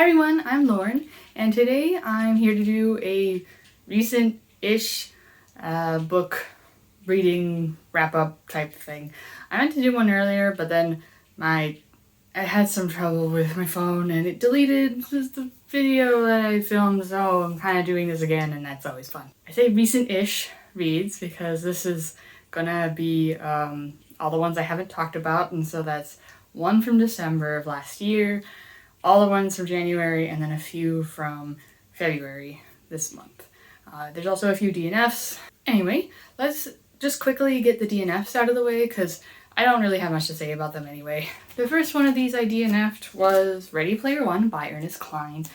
everyone, I'm Lauren, and today I'm here to do a recent-ish book reading wrap-up type thing. I meant to do one earlier, but then I had some trouble with my phone and it deleted the video that I filmed, so I'm kind of doing this again, and that's always fun. I say recent-ish reads because this is gonna be all the ones I haven't talked about, and so that's one from December of last year, all the ones from January, and then a few from February this month. There's also a few DNFs. Anyway, let's just quickly get the DNFs out of the way because I don't really have much to say about them anyway. The first one of these I DNF'd was Ready Player One by Ernest Cline.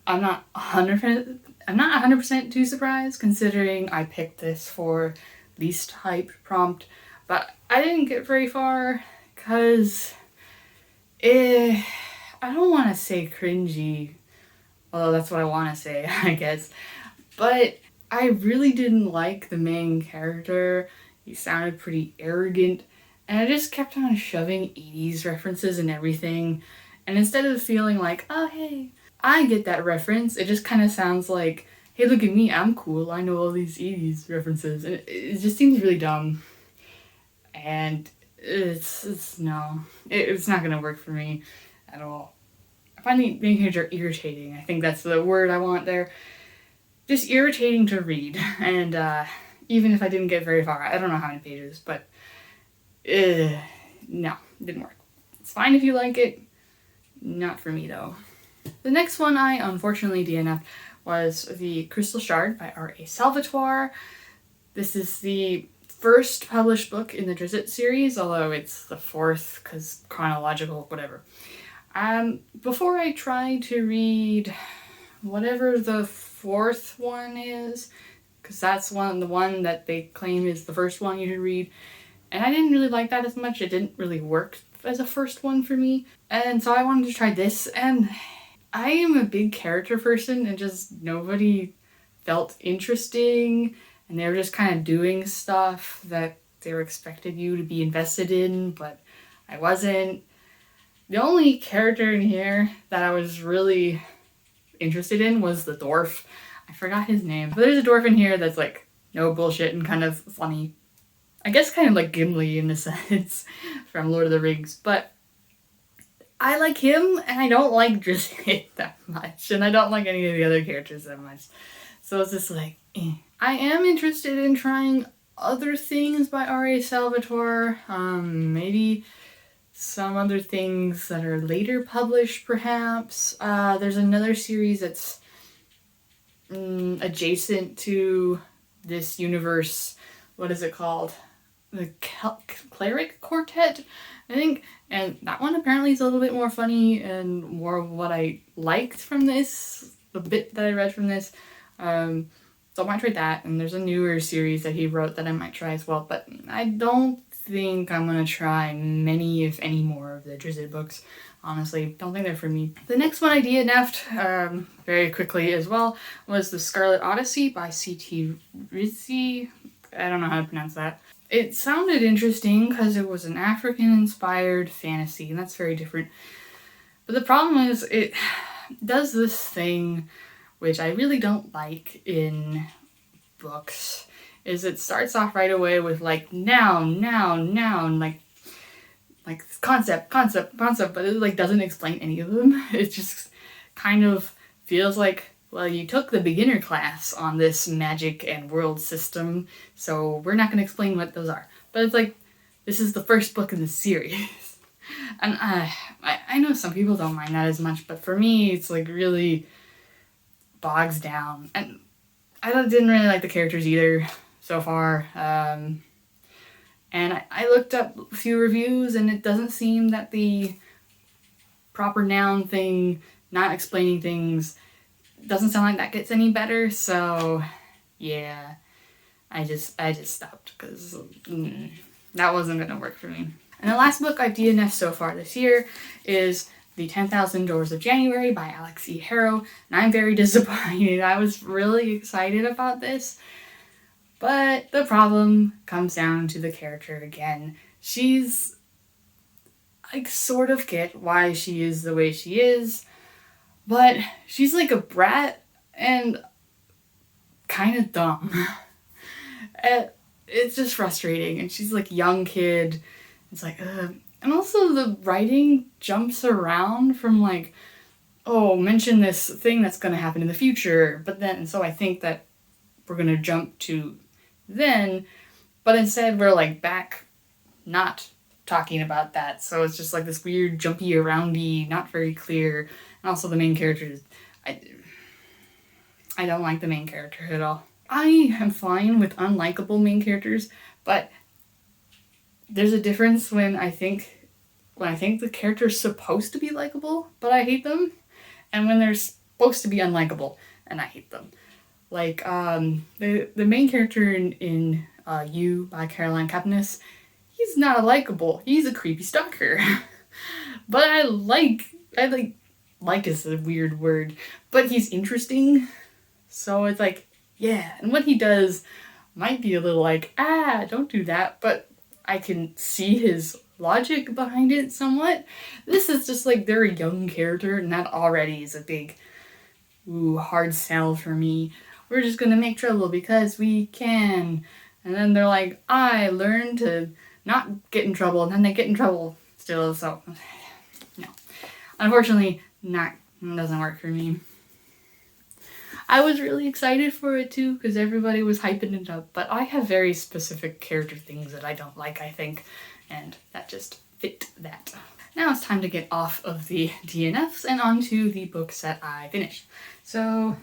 I'm not 100% too surprised considering I picked this for least hype prompt, but I didn't get very far because I don't want to say cringy, although that's what I want to say, I guess, but I really didn't like the main character. He sounded pretty arrogant, and I just kept on shoving 80s references and everything, and instead of feeling like, oh hey, I get that reference, it just kind of sounds like, hey look at me, I'm cool, I know all these 80s references, and it just seems really dumb, and it's not gonna work for me at all. I find the main character irritating. I think that's the word I want there. Just irritating to read, and even if I didn't get very far, I don't know how many pages, but no, didn't work. It's fine if you like it, not for me though. The next one I unfortunately DNF'd was The Crystal Shard by R.A. Salvatore. This is the first published book in the Drizzt series, although it's the fourth because chronological, whatever. Before I try to read whatever the fourth one is, because that's the one that they claim is the first one you should read, and I didn't really like that as much. It didn't really work as a first one for me, and so I wanted to try this, and I am a big character person, and just nobody felt interesting, and they were just kind of doing stuff that they were expected you to be invested in, but I wasn't. The only character in here that I was really interested in was the dwarf. I forgot his name. But there's a dwarf in here that's like no bullshit and kind of funny. I guess kind of like Gimli in a sense from Lord of the Rings. But I like him, and I don't like Drizzt that much. And I don't like any of the other characters that much. So it's just like, eh. I am interested in trying other things by R.A. Salvatore. Maybe some other things that are later published, perhaps. There's another series that's adjacent to this universe. What is it called? The Cleric Quartet, I think. And that one apparently is a little bit more funny and more of what I liked from this, the bit that I read from this. So I might try that. And there's a newer series that he wrote that I might try as well. But I don't think I'm gonna try many, if any, more of the Drizzt books. Honestly, don't think they're for me. The next one I DNF'd very quickly as well was The Scarlet Odyssey by C.T. Rizzi. I don't know how to pronounce that. It sounded interesting because it was an African-inspired fantasy, and that's very different. But the problem is it does this thing which I really don't like in books, is it starts off right away with like noun, like concept, but it like doesn't explain any of them. It just kind of feels like, well, you took the beginner class on this magic and world system, so we're not going to explain what those are. But it's like, this is the first book in the series. And I know some people don't mind that as much, but for me, it's like really bogs down. And I didn't really like the characters either so far. And I looked up a few reviews, and it doesn't seem that the proper noun thing, not explaining things, doesn't sound like that gets any better. So yeah, I just stopped because that wasn't gonna work for me. And the last book I've DNF'd so far this year is The 10,000 Doors of January by Alex E. Harrow, and I'm very disappointed. I was really excited about this, but the problem comes down to the character again. I sort of get why she is the way she is, but she's like a brat and kind of dumb. It's just frustrating, and she's like a young kid. It's like, and also the writing jumps around from like, oh, mention this thing that's going to happen in the future, but then, so I think that we're going to jump to then, but instead we're like back not talking about that, so it's just like this weird jumpy aroundy, not very clear, and also the main characters, I don't like the main character at all. I am fine with unlikable main characters, but there's a difference when I think the character's supposed to be likable, but I hate them, and when they're supposed to be unlikable, and I hate them. Like, the main character in You by Caroline Kepnes, he's not likable. He's a creepy stalker. But I like is a weird word, but he's interesting. So it's like, yeah. And what he does might be a little like, don't do that, but I can see his logic behind it somewhat. This is just like they're a young character, and that already is a big, hard sell for me. We're just gonna make trouble because we can. And then they're like, I learned to not get in trouble, and then they get in trouble still, so no. Unfortunately, doesn't work for me. I was really excited for it too, because everybody was hyping it up, but I have very specific character things that I don't like, I think, and that just fit that. Now it's time to get off of the DNFs and onto the books that I finished. So,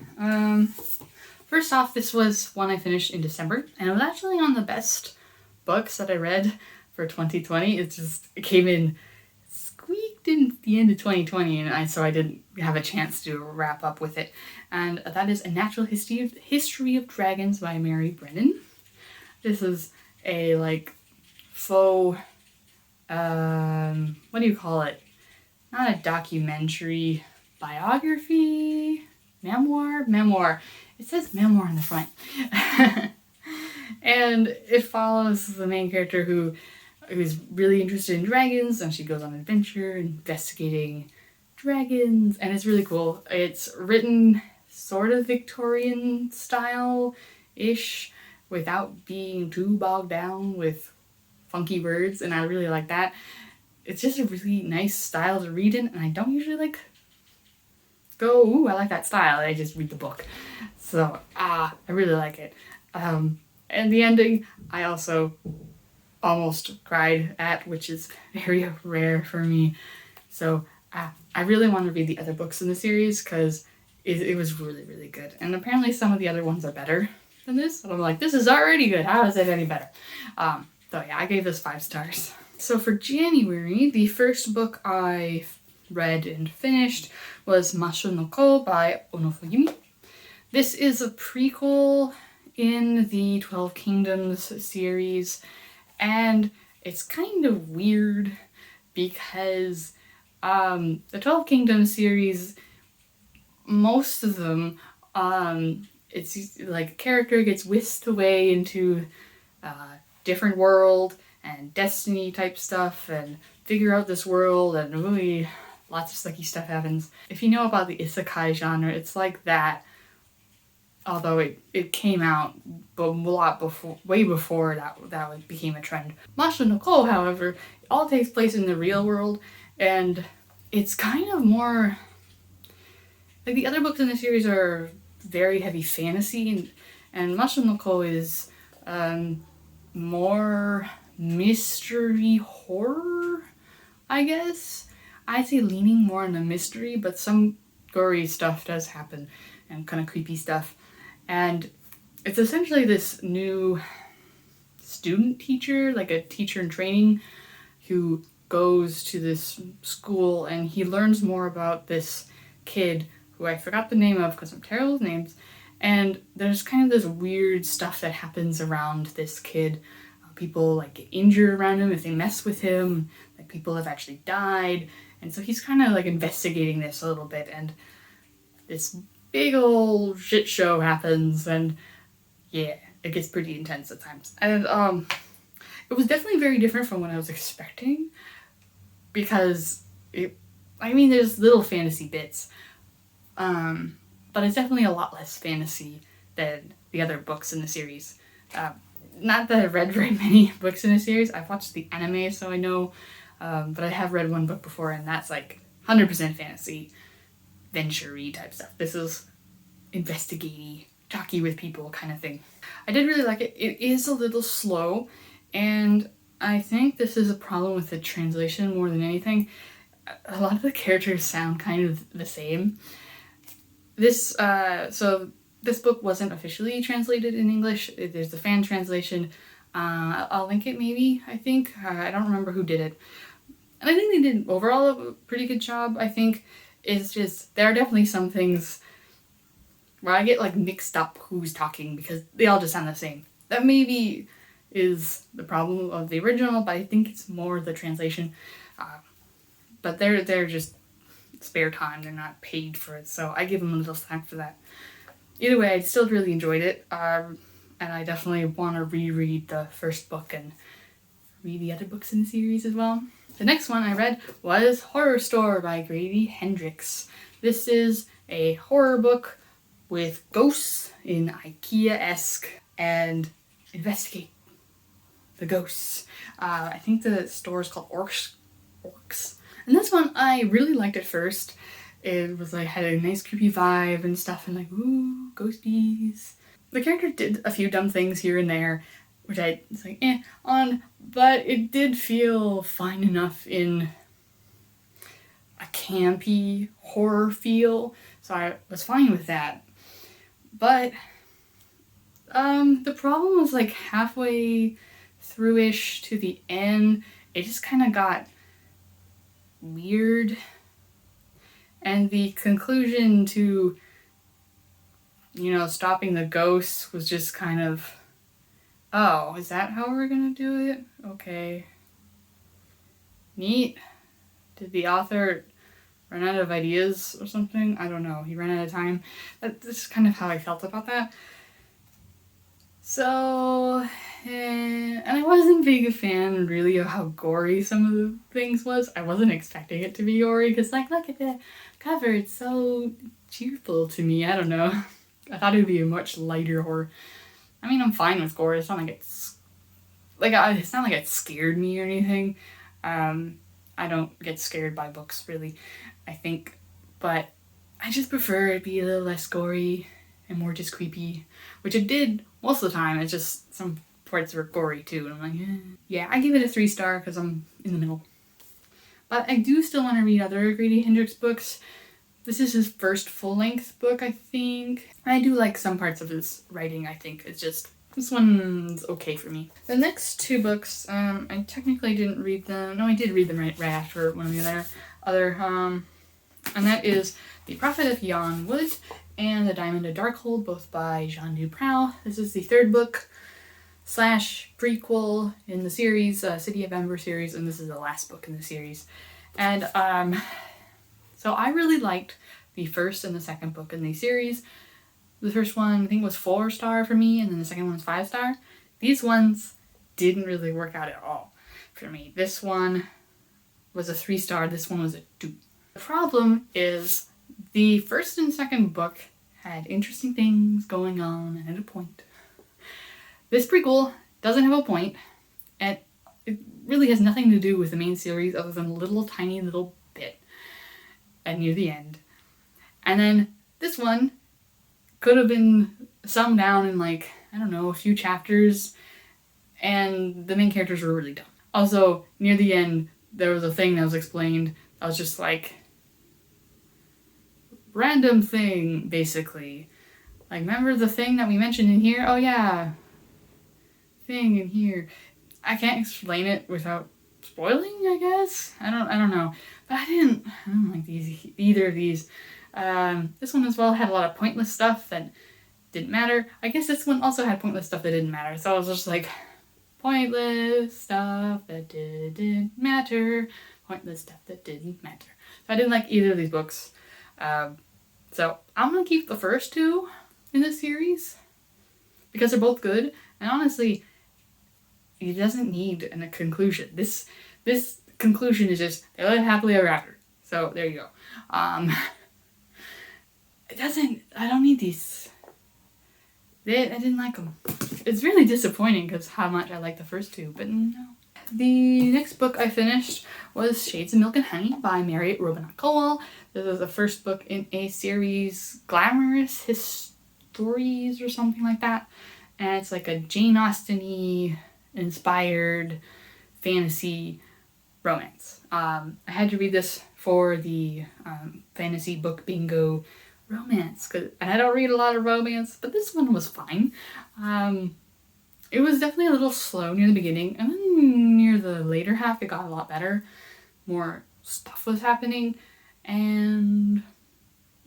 first off, this was one I finished in December, and it was actually on the best books that I read for 2020. It came in squeaked in the end of 2020, and so I didn't have a chance to wrap up with it. And that is A Natural History of Dragons by Mary Brennan. This is a like faux, what do you call it? Not a documentary, biography, memoir. It says memoir on the front. And it follows the main character who's really interested in dragons, and she goes on an adventure investigating dragons, and it's really cool. It's written sort of Victorian style-ish without being too bogged down with funky words, and I really like that. It's just a really nice style to read in, and I don't usually go, ooh, I like that style. I just read the book. So, I really like it. And the ending, I also almost cried at, which is very rare for me. So, I really want to read the other books in the series because it was really, really good. And apparently some of the other ones are better than this. And I'm like, this is already good. How is it any better? So yeah, I gave this 5 stars. So for January, the first book I read and finished was Masho no Ko by Onofuyumi. This is a prequel in the 12 Kingdoms series, and it's kind of weird because the 12 Kingdoms series, most of them, it's like a character gets whisked away into a different world and destiny type stuff and figure out this world, and really lots of sucky stuff happens. If you know about the isekai genre, it's like that, although it came out way before that became a trend. Masho no Ko, however, all takes place in the real world, and it's kind of more like the other books in the series are very heavy fantasy, and Masho no Ko is more mystery horror, I guess. I'd say leaning more on the mystery, but some gory stuff does happen and kind of creepy stuff. And it's essentially this new student teacher, like a teacher in training, who goes to this school, and he learns more about this kid who I forgot the name of because I'm terrible with names. And there's kind of this weird stuff that happens around this kid. People like get injured around him if they mess with him. Like people have actually died. And so he's kind of like investigating this a little bit, and this big old shit show happens, and yeah, it gets pretty intense at times. And it was definitely very different from what I was expecting, because there's little fantasy bits, But it's definitely a lot less fantasy than the other books in the series. Not that I've read very many books in the series. I've watched the anime, so I know, but I have read one book before, and that's like 100% fantasy, venture-y type stuff. This is investigative, talky with people kind of thing. I did really like it. It is a little slow, and I think this is a problem with the translation more than anything. A lot of the characters sound kind of the same. This book wasn't officially translated in English. There's the fan translation. I'll link it maybe, I think. I don't remember who did it. And I think they did overall a pretty good job, I think. It's just, there are definitely some things where I get like mixed up who's talking because they all just sound the same. That maybe is the problem of the original, but I think it's more the translation. But they're just spare time. They're not paid for it, so I give them a little slack for that. Either way, I still really enjoyed it, and I definitely want to reread the first book and read the other books in the series as well. The next one I read was Horror Store by Grady Hendrix. This is a horror book with ghosts in IKEA-esque and investigate the ghosts. I think the store is called Orcs. And this one I really liked at first. It was like, had a nice creepy vibe and stuff, and like, ooh, ghosties. The character did a few dumb things here and there, which I was like, on, but it did feel fine enough in a campy horror feel, so I was fine with that. But the problem was like halfway through-ish to the end, it just kind of got weird. And the conclusion to, stopping the ghosts was just kind of, oh, is that how we're gonna do it? Okay. Neat. Did the author run out of ideas or something? I don't know. He ran out of time. That's kind of how I felt about that. So, and I wasn't being a fan really of how gory some of the things was. I wasn't expecting it to be gory because, like, look at the cover. It's so cheerful to me. I don't know. I thought it would be a much lighter horror. I mean, I'm fine with gore. It's not like it's not like it scared me or anything. I don't get scared by books, really, I think. But I just prefer it be a little less gory and more just creepy, which it did most of the time. It's just some parts were gory too, and I'm like, Yeah, I give it a 3-star because I'm in the middle. But I do still want to read other Grady Hendrix books. This is his first full-length book, I think. I do like some parts of his writing, I think. It's just, this one's okay for me. The next 2 books, I technically didn't read them. No, I did read them right after one of the other, and that is The Prophet of Yon Wood and The Diamond of Darkhold, both by Jean Duprow. This is the 3rd book / prequel in the series, City of Ember series, and this is the last book in the series. And so I really liked the first and the second book in the series. The first one I think was 4-star for me, and then the second one was 5-star. These ones didn't really work out at all for me. This one was a 3-star, this one was a 2. The problem is the first and second book had interesting things going on and had a point. This prequel doesn't have a point, and it really has nothing to do with the main series other than a little tiny little bit and near the end. And then this one could have been summed down in like, I don't know, a few chapters, and the main characters were really dumb. Also, near the end, there was a thing that was explained. I was just like, random thing, basically. Like, remember the thing that we mentioned in here? Oh yeah, thing in here. I can't explain it without spoiling, I guess? I don't know. But I don't like either of these. This one as well had a lot of pointless stuff that didn't matter. I guess this one also had pointless stuff that didn't matter. So I was just like, pointless stuff that didn't matter. Pointless stuff that didn't matter. So I didn't like either of these books. So I'm going to keep the first 2 in this series because they're both good. And honestly, it doesn't need a conclusion. This conclusion is just, they live happily ever after. So there you go. I don't need these. I didn't like them. It's really disappointing because how much I like the first two, but no. The next book I finished was Shades of Milk and Honey by Marriott Robinette Colwell. This is the first book in a series, Glamorous Histories or something like that. And it's like a Jane Austen-y inspired fantasy romance. I had to read this for the fantasy book bingo romance, and I don't read a lot of romance, but this one was fine. It was definitely a little slow near the beginning, and then near the later half it got a lot better. More stuff was happening, and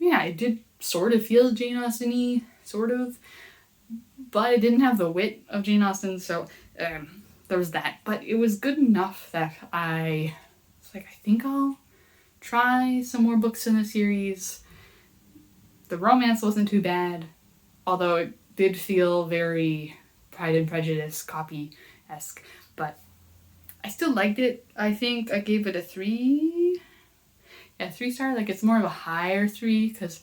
yeah, it did sort of feel Jane Austen-y, sort of, but it didn't have the wit of Jane Austen, so there was that. But it was good enough that I was like, I think I'll try some more books in the series. The romance wasn't too bad, although it did feel very Pride and Prejudice copy-esque, but I still liked it. I think I gave it a 3. Yeah, 3 star. Like, it's more of a higher 3 because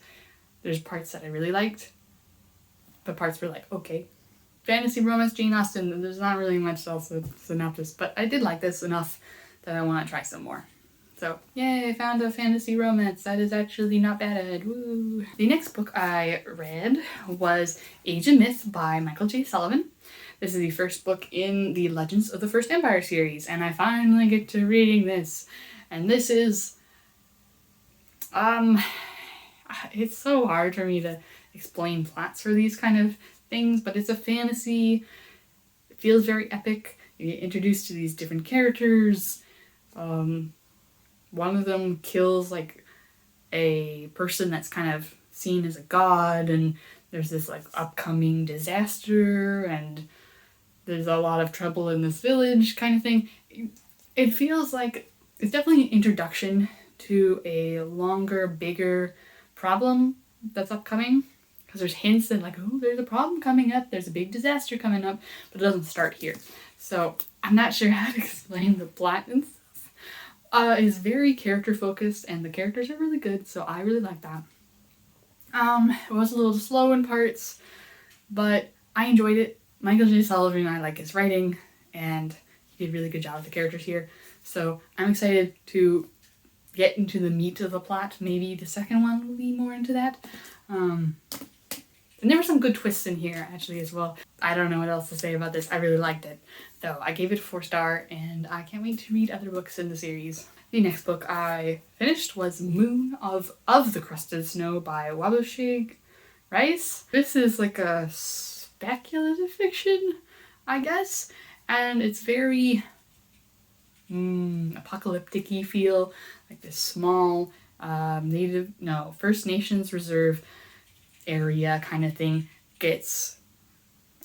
there's parts that I really liked, but parts were like, okay. Fantasy romance, Jane Austen, there's not really much else with synopsis, but I did like this enough that I want to try some more. So, yay, I found a fantasy romance that is actually not bad. Woo! The next book I read was Age of Myth by Michael J. Sullivan. This is the first book in the Legends of the First Empire series, and I finally get to reading this. And this is, it's so hard for me to explain plots for these kind of things, but it's a fantasy. It feels very epic. You get introduced to these different characters. One of them kills like a person that's kind of seen as a god, and there's this like upcoming disaster, and there's a lot of trouble in this village kind of thing. It feels like it's definitely an introduction to a longer, bigger problem that's upcoming, because there's hints that like, oh, there's a problem coming up, there's a big disaster coming up, but it doesn't start here. So I'm not sure how to explain the plot and stuff. It's very character focused, and the characters are really good, so I really like that. It was a little slow in parts, but I enjoyed it. Michael J. Sullivan, I like his writing, and he did a really good job with the characters here. So I'm excited to get into the meat of the plot. Maybe the second one will be more into that. And there were some good twists in here, actually, as well. I don't know what else to say about this. I really liked it. So I gave it a 4 star, and I can't wait to read other books in the series. The next book I finished was Moon of the Crusted Snow by Wabushig Rice. This is like a speculative fiction, I guess, and it's very apocalyptic-y feel, like this small First Nations reserve area kind of thing gets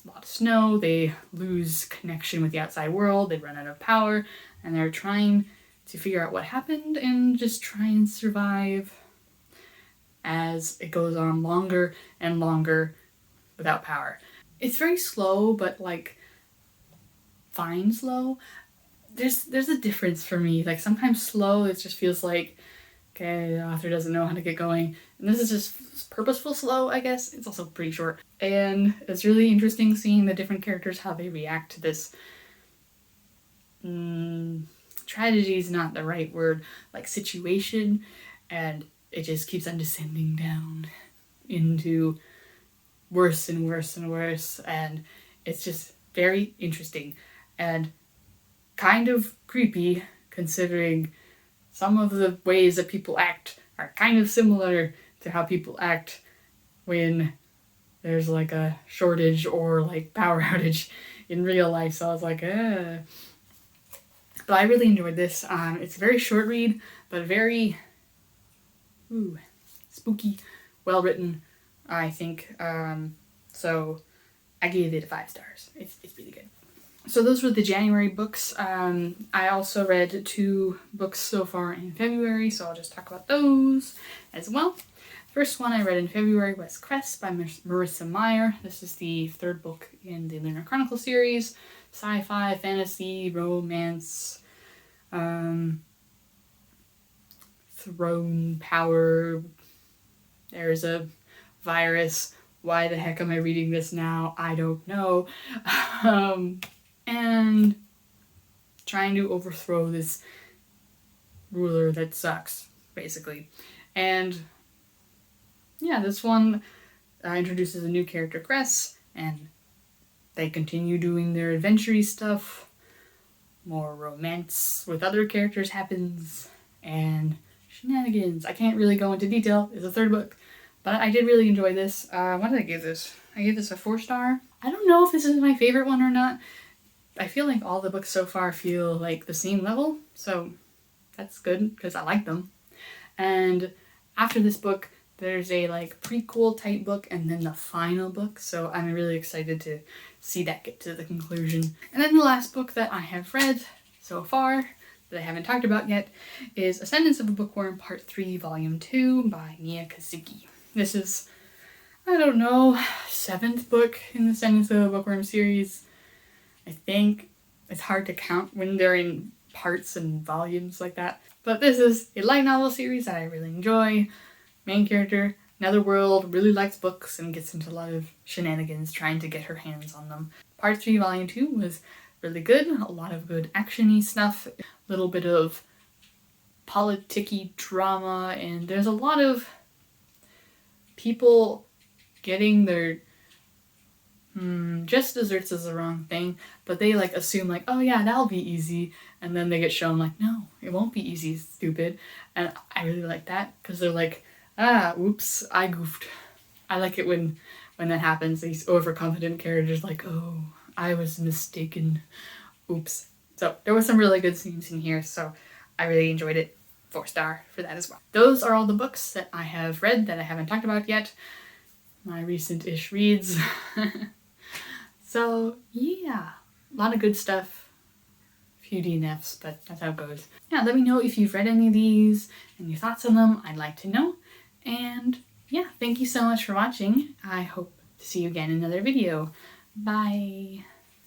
a lot of snow, they lose connection with the outside world, they run out of power, and they're trying to figure out what happened and just try and survive as it goes on longer and longer without power. It's very slow, but like fine slow. There's a difference for me. Like sometimes slow, it just feels like, okay, the author doesn't know how to get going. And this is just purposeful slow, I guess. It's also pretty short. And it's really interesting seeing the different characters, how they react to this. Tragedy is not the right word, like situation. And it just keeps on descending down into worse and worse and worse. And it's just very interesting and kind of creepy, considering some of the ways that people act are kind of similar to how people act when there's like a shortage or like power outage in real life. So I was like, But I really enjoyed this. It's a very short read, but very spooky, well written, I think. So I gave it 5 stars. It's really good. So those were the January books. I also read 2 books so far in February, so I'll just talk about those as well. First one I read in February was Crest by Marissa Meyer. This is the 3rd book in the Lunar Chronicle series. Sci-fi, fantasy, romance, throne power. There's a virus. Why the heck am I reading this now? I don't know. And trying to overthrow this ruler that sucks, basically. And yeah, this one introduces a new character, Cress, and they continue doing their adventure-y stuff. More romance with other characters happens, and shenanigans. I can't really go into detail. It's a third book, but I did really enjoy this. What did I give this? I gave this a 4-star. I don't know if this is my favorite one or not. I feel like all the books so far feel like the same level, so that's good because I like them. And after this book, there's a like prequel type book and then the final book, so I'm really excited to see that get to the conclusion. And then the last book that I have read so far that I haven't talked about yet is Ascendance of a Bookworm Part 3 Volume 2 by Mia Kazuki. This is, I don't know, 7th book in the Ascendance of a Bookworm series. I think it's hard to count when they're in parts and volumes like that. But this is a light novel series that I really enjoy. Main character, Netherworld, really likes books and gets into a lot of shenanigans trying to get her hands on them. Part 3 Volume 2 was really good. A lot of good action-y stuff. A little bit of politic-y drama, and there's a lot of people getting their just desserts is the wrong thing, but they like assume like, oh yeah, that'll be easy, and then they get shown like, no, it won't be easy, stupid. And I really like that because they're like, oops, I goofed. I like it when that happens. These overconfident characters like, oh, I was mistaken, oops. So there were some really good scenes in here, so I really enjoyed it. 4-star for that as well. Those are all the books that I have read that I haven't talked about yet. My recent-ish reads. So yeah, a lot of good stuff. A few DNFs, but that's how it goes. Yeah, let me know if you've read any of these and your thoughts on them. I'd like to know. And yeah, thank you so much for watching. I hope to see you again in another video. Bye.